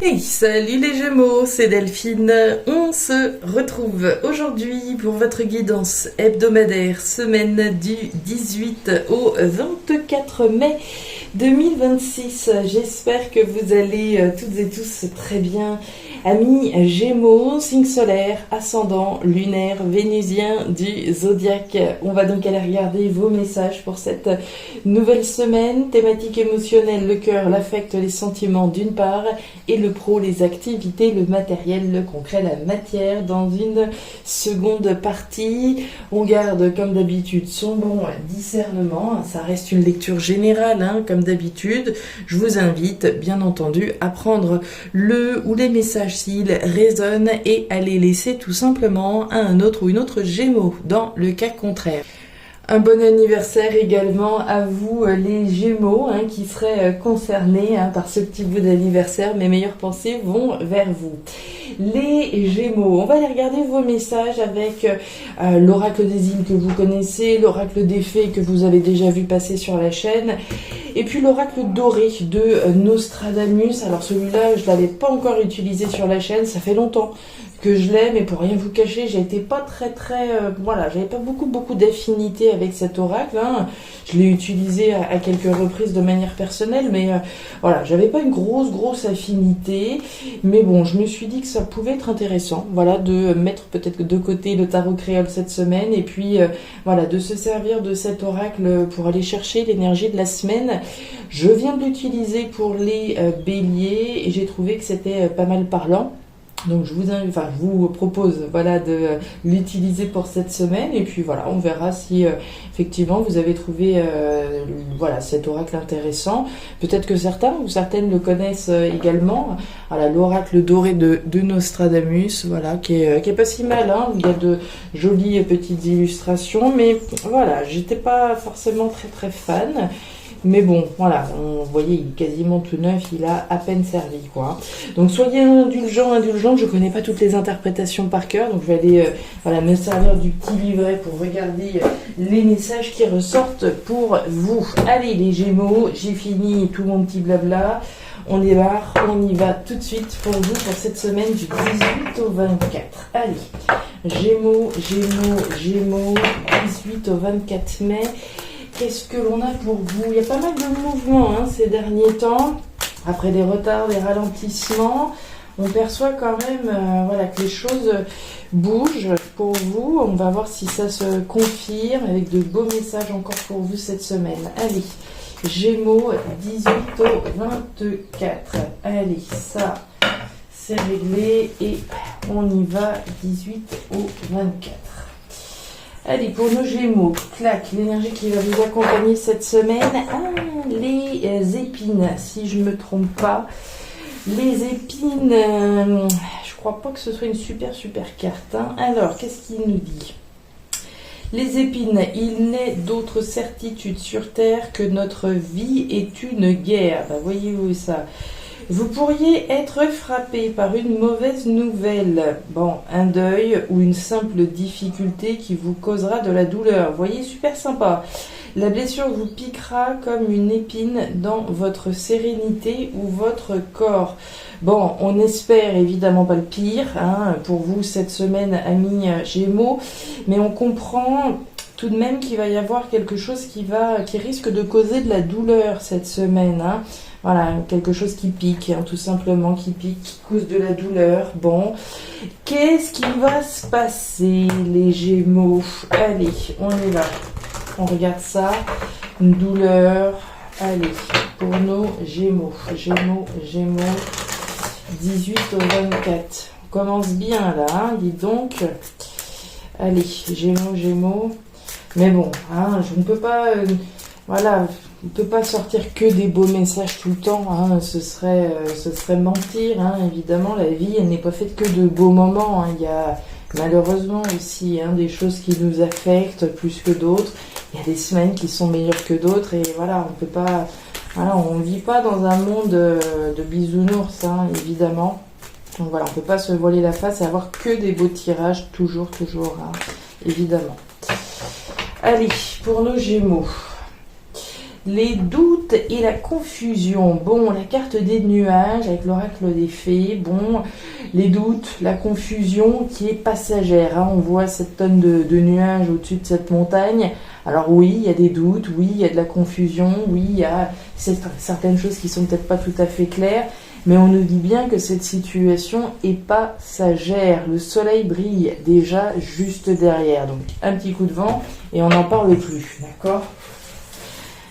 Hey, salut les Gémeaux, c'est Delphine. On se retrouve aujourd'hui pour votre guidance hebdomadaire, semaine du 18 au 24 mai 2026. J'espère que vous allez toutes et tous très bien. Amis Gémeaux, signe solaire, ascendant, lunaire, vénusien du zodiaque. On va donc aller regarder vos messages pour cette nouvelle semaine. Thématique émotionnelle, le cœur, l'affect, les sentiments d'une part, et le pro, les activités, le matériel, le concret, la matière. Dans une seconde partie, on garde comme d'habitude son bon discernement. Ça reste une lecture générale, comme d'habitude. Je vous invite bien entendu à prendre le ou les messages s'ils résonnent et à les laisser tout simplement à un autre ou une autre Gémeaux dans le cas contraire. Un bon anniversaire également à vous les Gémeaux qui seraient concernés par ce petit bout d'anniversaire. Mes meilleures pensées vont vers vous. Les Gémeaux, on va aller regarder vos messages avec l'oracle des îles que vous connaissez, l'oracle des fées que vous avez déjà vu passer sur la chaîne, et puis l'oracle doré de Nostradamus. Alors celui-là, je ne l'avais pas encore utilisé sur la chaîne, ça fait longtemps que je l'ai, mais pour rien vous cacher, j'étais pas très j'avais pas beaucoup d'affinité avec cet oracle. Je l'ai utilisé à quelques reprises de manière personnelle, mais j'avais pas une grosse affinité. Mais bon, je me suis dit que ça pouvait être intéressant, de mettre peut-être de côté le tarot créole cette semaine, et puis de se servir de cet oracle pour aller chercher l'énergie de la semaine. Je viens de l'utiliser pour les béliers, et j'ai trouvé que c'était pas mal parlant. Donc je vous propose de l'utiliser pour cette semaine, et puis on verra si effectivement vous avez trouvé cet oracle intéressant. Peut-être que certains ou certaines le connaissent également. L'oracle doré de Nostradamus, qui est pas si mal, il y a de jolies petites illustrations, mais j'étais pas forcément très fan. Mais bon, vous voyez, il est quasiment tout neuf, il a à peine servi, Donc soyez indulgents, je connais pas toutes les interprétations par cœur, donc je vais aller me servir du petit livret pour regarder les messages qui ressortent pour vous. Allez les Gémeaux, j'ai fini tout mon petit blabla. On démarre, on y va tout de suite pour vous pour cette semaine du 18 au 24. Allez, Gémeaux, 18 au 24 mai. Qu'est-ce que l'on a pour vous? Il y a pas mal de mouvements ces derniers temps. Après des retards, des ralentissements, on perçoit quand même que les choses bougent pour vous. On va voir si ça se confirme avec de beaux messages encore pour vous cette semaine. Allez, Gémeaux, 18 au 24. Allez, ça, c'est réglé et on y va, 18 au 24. Allez, pour nos Gémeaux, clac, l'énergie qui va vous accompagner cette semaine. Les épines, si je ne me trompe pas. Les épines, je crois pas que ce soit une super carte. Alors, qu'est-ce qu'il nous dit? Les épines, il n'est d'autre certitude sur Terre que notre vie est une guerre. Voyez-vous ça? Vous pourriez être frappé par une mauvaise nouvelle, un deuil ou une simple difficulté qui vous causera de la douleur. Vous voyez, super sympa. La blessure vous piquera comme une épine dans votre sérénité ou votre corps. On espère évidemment pas le pire pour vous cette semaine, amis Gémeaux, mais on comprend tout de même qu'il va y avoir quelque chose qui risque de causer de la douleur cette semaine. Quelque chose qui pique, tout simplement, qui pique, qui cause de la douleur. Qu'est-ce qui va se passer, les Gémeaux? Allez, on est là. On regarde ça. Une douleur. Allez, pour nos Gémeaux. Gémeaux, 18 au 24. On commence bien, là, dis donc. Allez, Gémeaux. Mais bon, je ne peux pas... on ne peut pas sortir que des beaux messages tout le temps, ce serait mentir, évidemment, la vie, elle n'est pas faite que de beaux moments, il y a malheureusement aussi des choses qui nous affectent plus que d'autres, il y a des semaines qui sont meilleures que d'autres, et on peut pas, on ne vit pas dans un monde de bisounours, évidemment, donc on ne peut pas se voiler la face et avoir que des beaux tirages, toujours, évidemment. Allez, pour nos Gémeaux. Les doutes et la confusion. Bon, la carte des nuages avec l'oracle des fées. Bon, les doutes, la confusion qui est passagère. Hein. On voit cette tonne de nuages au-dessus de cette montagne. Alors oui, il y a des doutes, oui, il y a de la confusion, oui, il y a certaines choses qui sont peut-être pas tout à fait claires. Mais on nous dit bien que cette situation est passagère. Le soleil brille déjà juste derrière. Donc un petit coup de vent et on n'en parle plus. D'accord ?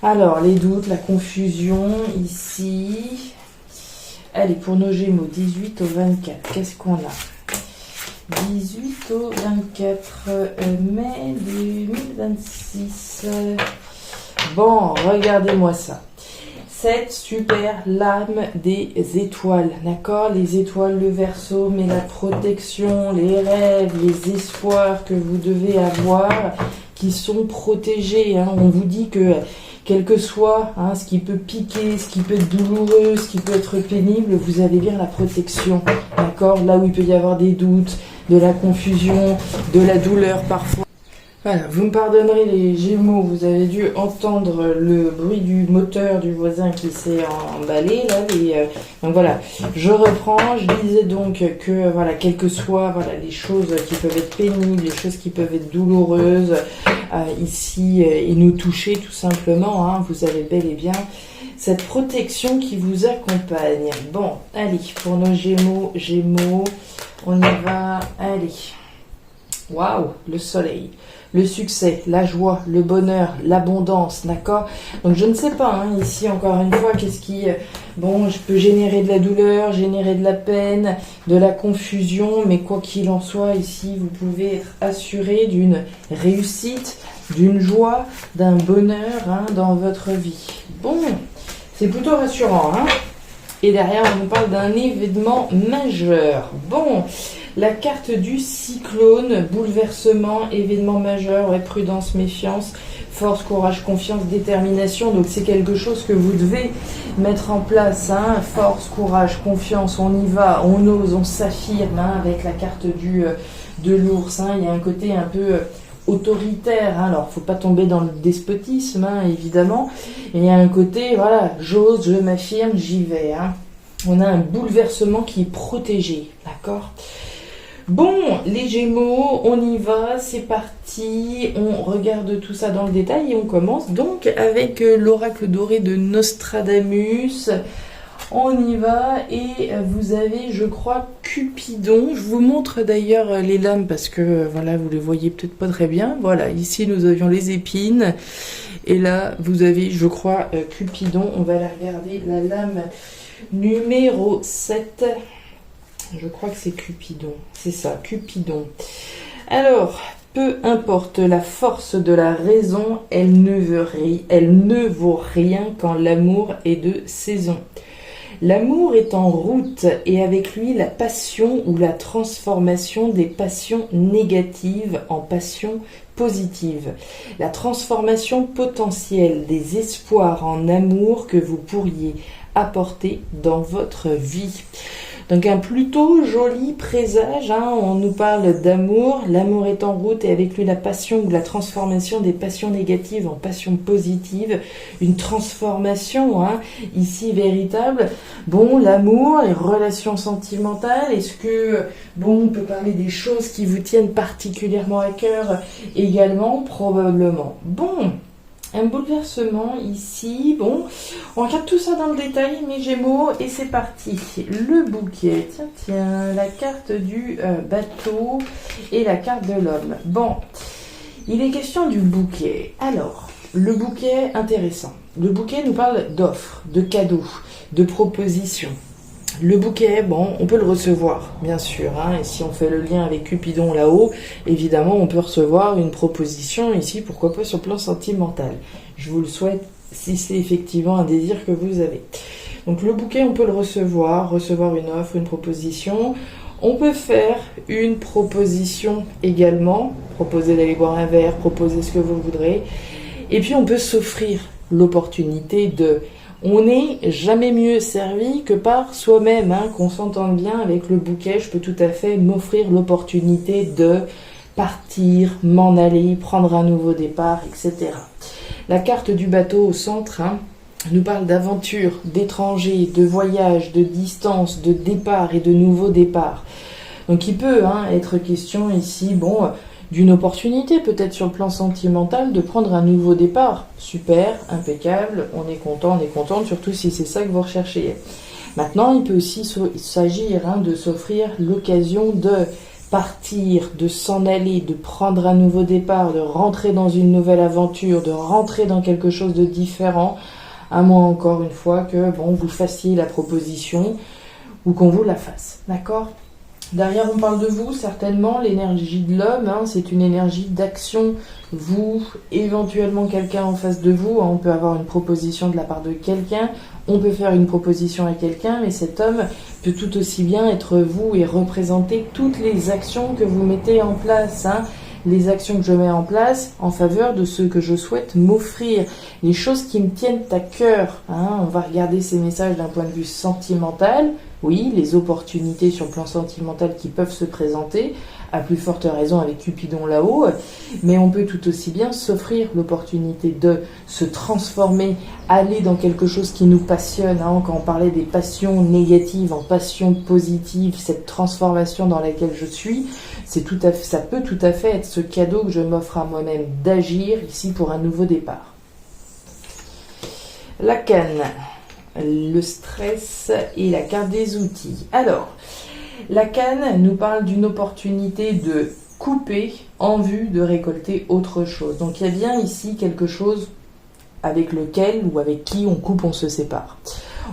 Alors, les doutes, la confusion, ici. Allez, pour nos Gémeaux, 18 au 24, qu'est-ce qu'on a ? 18 au 24 mai 2026. Bon, regardez-moi ça. Cette super lame des étoiles, d'accord ? Les étoiles, le Verseau, mais la protection, les rêves, les espoirs que vous devez avoir qui sont protégés. Hein. On vous dit que quel que soit ce qui peut piquer, ce qui peut être douloureux, ce qui peut être pénible, vous avez bien la protection, d'accord ? Là où il peut y avoir des doutes, de la confusion, de la douleur parfois. Voilà, vous me pardonnerez les Gémeaux, vous avez dû entendre le bruit du moteur du voisin qui s'est emballé là. Donc voilà, je reprends. Je disais donc que voilà, quelles que soient les choses qui peuvent être pénibles, les choses qui peuvent être douloureuses ici et nous toucher tout simplement. Hein, vous avez bel et bien cette protection qui vous accompagne. Bon, allez, pour nos Gémeaux, on y va. Allez, waouh, le soleil. Le succès, la joie, le bonheur, l'abondance, d'accord ? Donc je ne sais pas, ici encore une fois, qu'est-ce qui... je peux générer de la douleur, générer de la peine, de la confusion, mais quoi qu'il en soit, ici, vous pouvez être assuré d'une réussite, d'une joie, d'un bonheur dans votre vie. Bon, c'est plutôt rassurant, Et derrière, on nous parle d'un événement majeur. Bon, la carte du cyclone, bouleversement, événement majeur, prudence, méfiance, force, courage, confiance, détermination. Donc c'est quelque chose que vous devez mettre en place. Force, courage, confiance, on y va, on ose, on s'affirme avec la carte de l'ours. Il y a un côté un peu autoritaire. Alors, faut pas tomber dans le despotisme, évidemment. Et il y a un côté, j'ose, je m'affirme, j'y vais. On a un bouleversement qui est protégé, d'accord ? Bon, les Gémeaux, on y va, c'est parti, on regarde tout ça dans le détail et on commence donc avec l'oracle doré de Nostradamus. On y va et vous avez, je crois, Cupidon. Je vous montre d'ailleurs les lames parce que, vous les voyez peut-être pas très bien. Voilà, ici nous avions les épines et là vous avez, je crois, Cupidon. On va la regarder, la lame numéro 7. Je crois que c'est Cupidon. C'est ça, Cupidon. Alors, peu importe la force de la raison, elle ne vaut rien quand l'amour est de saison. L'amour est en route et avec lui la passion ou la transformation des passions négatives en passions positives. La transformation potentielle des espoirs en amour que vous pourriez apporter dans votre vie. Donc un plutôt joli présage, on nous parle d'amour, l'amour est en route et avec lui la passion ou la transformation des passions négatives en passions positives, une transformation ici véritable. Bon, l'amour, les relations sentimentales, est-ce que, on peut parler des choses qui vous tiennent particulièrement à cœur également, probablement. Bon, un bouleversement ici, on regarde tout ça dans le détail, mes Gémeaux, et c'est parti. Le bouquet, tiens, la carte du bateau et la carte de l'homme. Bon, il est question du bouquet. Alors, le bouquet, intéressant. Le bouquet nous parle d'offres, de cadeaux, de propositions. Le bouquet, on peut le recevoir, bien sûr. Et si on fait le lien avec Cupidon là-haut, évidemment, on peut recevoir une proposition ici, pourquoi pas sur le plan sentimental. Je vous le souhaite si c'est effectivement un désir que vous avez. Donc le bouquet, on peut le recevoir une offre, une proposition. On peut faire une proposition également, proposer d'aller boire un verre, proposer ce que vous voudrez. Et puis on peut s'offrir l'opportunité de... On n'est jamais mieux servi que par soi-même, qu'on s'entende bien avec le bouquet. Je peux tout à fait m'offrir l'opportunité de partir, m'en aller, prendre un nouveau départ, etc. La carte du bateau au centre nous parle d'aventure, d'étrangers, de voyage, de distance, de départ et de nouveaux départs. Donc il peut être question ici, d'une opportunité peut-être sur le plan sentimental de prendre un nouveau départ. Super, impeccable, on est contente, surtout si c'est ça que vous recherchez. Maintenant, il peut aussi s'agir de s'offrir l'occasion de partir, de s'en aller, de prendre un nouveau départ, de rentrer dans une nouvelle aventure, de rentrer dans quelque chose de différent, à moins encore une fois que vous fassiez la proposition ou qu'on vous la fasse. D'accord ? Derrière, on parle de vous, certainement, l'énergie de l'homme, c'est une énergie d'action. Vous, éventuellement quelqu'un en face de vous, on peut avoir une proposition de la part de quelqu'un, on peut faire une proposition à quelqu'un, mais cet homme peut tout aussi bien être vous et représenter toutes les actions que vous mettez en place. Les actions que je mets en place en faveur de ce que je souhaite m'offrir, les choses qui me tiennent à cœur. On va regarder ces messages d'un point de vue sentimental. Oui, les opportunités sur le plan sentimental qui peuvent se présenter, à plus forte raison avec Cupidon là-haut, mais on peut tout aussi bien s'offrir l'opportunité de se transformer, aller dans quelque chose qui nous passionne. Quand on parlait des passions négatives en passions positives, cette transformation dans laquelle je suis, ça peut tout à fait être ce cadeau que je m'offre à moi-même d'agir ici pour un nouveau départ. La canne, le stress et la carte des outils. Alors, la canne nous parle d'une opportunité de couper en vue de récolter autre chose. Donc il y a bien ici quelque chose avec lequel ou avec qui on coupe, on se sépare.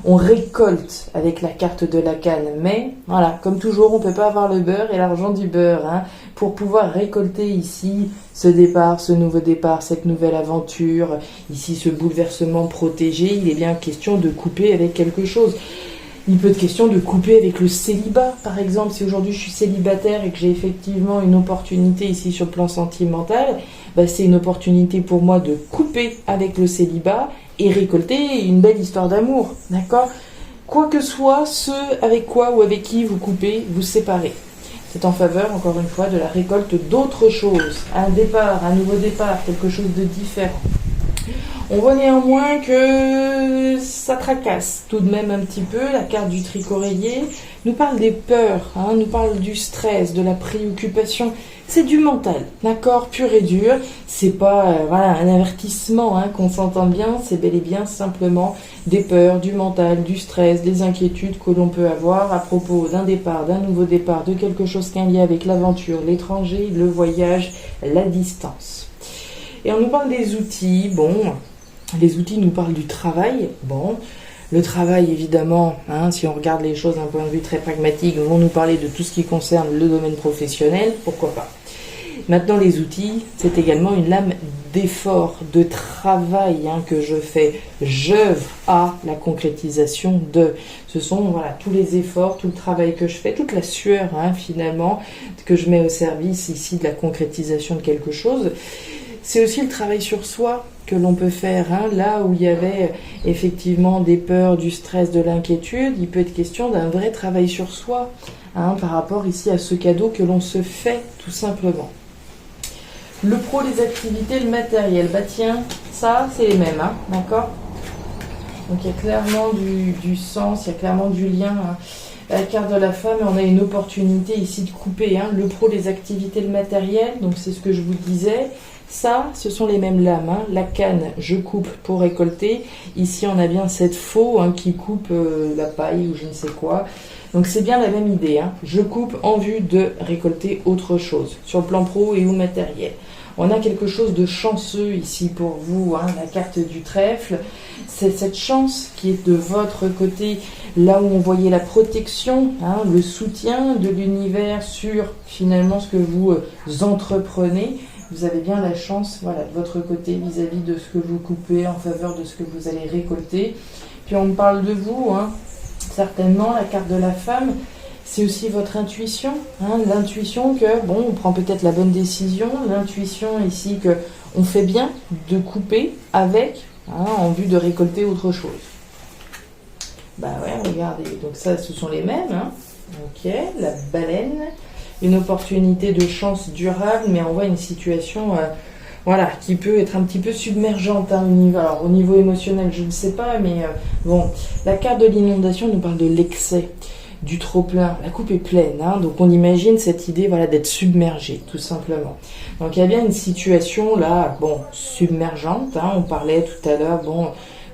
On récolte avec la carte de la canne, mais voilà, comme toujours, on ne peut pas avoir le beurre et l'argent du beurre. Pour pouvoir récolter ici ce départ, ce nouveau départ, cette nouvelle aventure, ici ce bouleversement protégé, il est bien question de couper avec quelque chose. Il peut être question de couper avec le célibat, par exemple. Si aujourd'hui je suis célibataire et que j'ai effectivement une opportunité ici sur le plan sentimental, c'est une opportunité pour moi de couper avec le célibat et récolter une belle histoire d'amour, d'accord ? Quoi que soit ce avec quoi ou avec qui vous coupez, vous séparez. C'est en faveur, encore une fois, de la récolte d'autres choses. Un départ, un nouveau départ, quelque chose de différent. On voit néanmoins que ça tracasse tout de même un petit peu. La carte du tricorélier nous parle des peurs, nous parle du stress, de la préoccupation. C'est du mental, d'accord, pur et dur. C'est pas un avertissement, qu'on s'entend bien. C'est bel et bien simplement des peurs, du mental, du stress, des inquiétudes que l'on peut avoir à propos d'un départ, d'un nouveau départ, de quelque chose qui a un lien avec l'aventure, l'étranger, le voyage, la distance. Et on nous parle des outils. Les outils nous parlent du travail. Le travail, évidemment, si on regarde les choses d'un point de vue très pragmatique, vont nous parler de tout ce qui concerne le domaine professionnel, pourquoi pas. Maintenant, les outils, c'est également une lame d'effort, de travail que je fais. J'œuvre à la concrétisation de. Ce sont tous les efforts, tout le travail que je fais, toute la sueur, finalement, que je mets au service ici de la concrétisation de quelque chose. C'est aussi le travail sur soi que l'on peut faire. Là où il y avait effectivement des peurs, du stress, de l'inquiétude, il peut être question d'un vrai travail sur soi par rapport ici à ce cadeau que l'on se fait tout simplement. Le pro, les activités, le matériel. Tiens, ça c'est les mêmes, d'accord ? Donc il y a clairement du sens, il y a clairement du lien. La carte de la femme, on a une opportunité ici de couper. Le pro, les activités, le matériel, donc c'est ce que je vous disais. Ça, ce sont les mêmes lames. La canne, je coupe pour récolter. Ici, on a bien cette faux qui coupe la paille ou je ne sais quoi. Donc, c'est bien la même idée. Je coupe en vue de récolter autre chose, sur le plan pro et ou matériel. On a quelque chose de chanceux ici pour vous, la carte du trèfle. C'est cette chance qui est de votre côté, là où on voyait la protection, le soutien de l'univers sur finalement ce que vous entreprenez. Vous avez bien la chance de votre côté vis-à-vis de ce que vous coupez en faveur de ce que vous allez récolter. Puis on me parle de vous, certainement, la carte de la femme, c'est aussi votre intuition. L'intuition que, on prend peut-être la bonne décision, l'intuition ici que on fait bien de couper avec, en vue de récolter autre chose. Regardez, donc ça, ce sont les mêmes. Ok, la baleine. une opportunité de chance durable, mais on voit une situation voilà, qui peut être un petit peu submergente. Hein, alors, au niveau émotionnel, je ne sais pas, mais bon, la carte de l'inondation nous parle de l'excès, du trop-plein. La coupe est pleine, hein, donc on imagine cette idée voilà, d'être submergé, tout simplement. Donc il y a bien une situation là, bon, submergente. Hein, on parlait tout à l'heure, bon,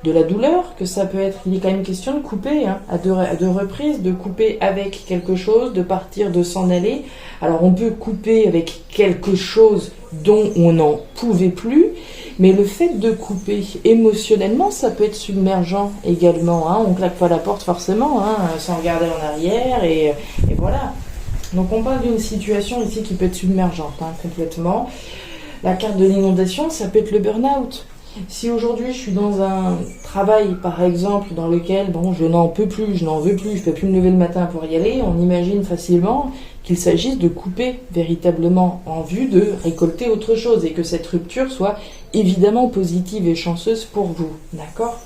de la douleur, que ça peut être. Il est quand même question de couper, hein, à deux reprises, de couper avec quelque chose, de partir, de s'en aller. Alors on peut couper avec quelque chose dont on n'en pouvait plus, mais le fait de couper émotionnellement, ça peut être submergent également. Hein. On claque pas la porte forcément, hein, sans regarder en arrière, et voilà. Donc on parle d'une situation ici qui peut être submergente, hein, complètement. La carte de l'inondation, ça peut être le burn-out. Si aujourd'hui je suis dans un travail par exemple dans lequel bon je n'en peux plus, je n'en veux plus, je peux plus me lever le matin pour y aller, on imagine facilement qu'il s'agisse de couper véritablement en vue de récolter autre chose et que cette rupture soit évidemment positive et chanceuse pour vous, d'accord ?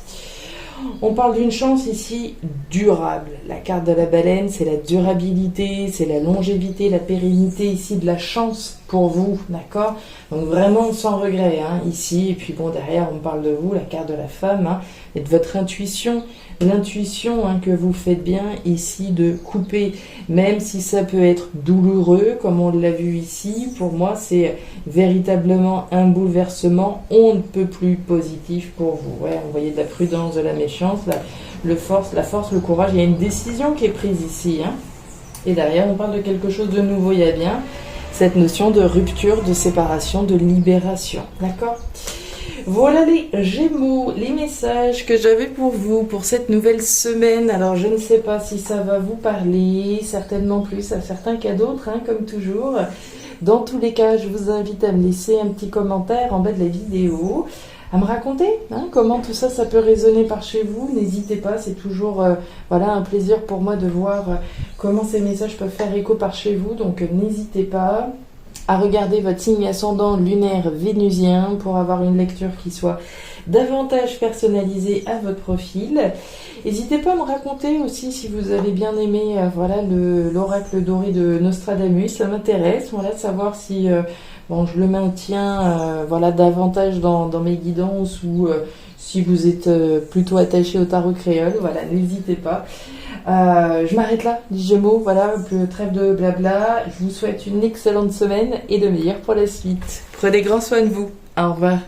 On parle d'une chance ici durable. La carte de la baleine, c'est la durabilité, c'est la longévité, la pérennité ici de la chance pour vous, d'accord ? Donc vraiment sans regret, hein, ici. Et puis bon, derrière, on parle de vous, la carte de la femme, hein, et de votre intuition. L'intuition hein, que vous faites bien ici de couper, même si ça peut être douloureux, comme on l'a vu ici. Pour moi, c'est véritablement un bouleversement on ne peut plus positif pour vous. Ouais, on voyait de la prudence, de la méfiance, la force, le courage. Il y a une décision qui est prise ici. Hein. Et derrière, on parle de quelque chose de nouveau. Il y a bien cette notion de rupture, de séparation, de libération. D'accord ? Voilà les Gémeaux, les messages que j'avais pour vous pour cette nouvelle semaine. Alors je ne sais pas si ça va vous parler, certainement plus à certains qu'à d'autres, hein, comme toujours. Dans tous les cas, je vous invite à me laisser un petit commentaire en bas de la vidéo, à me raconter hein, comment tout ça, ça peut résonner par chez vous. N'hésitez pas, c'est toujours voilà, un plaisir pour moi de voir comment ces messages peuvent faire écho par chez vous. Donc n'hésitez pas à regarder votre signe ascendant lunaire vénusien pour avoir une lecture qui soit davantage personnalisée à votre profil. N'hésitez pas à me raconter aussi si vous avez bien aimé voilà, l'oracle doré de Nostradamus. Ça m'intéresse voilà, de savoir si bon, je le maintiens voilà, davantage dans mes guidances ou si vous êtes plutôt attaché au tarot créole. Voilà, n'hésitez pas. Je m'arrête là, les Gémeaux, voilà, trêve de blabla. Je vous souhaite une excellente semaine et de meilleur pour la suite. Prenez grand soin de vous. Au revoir.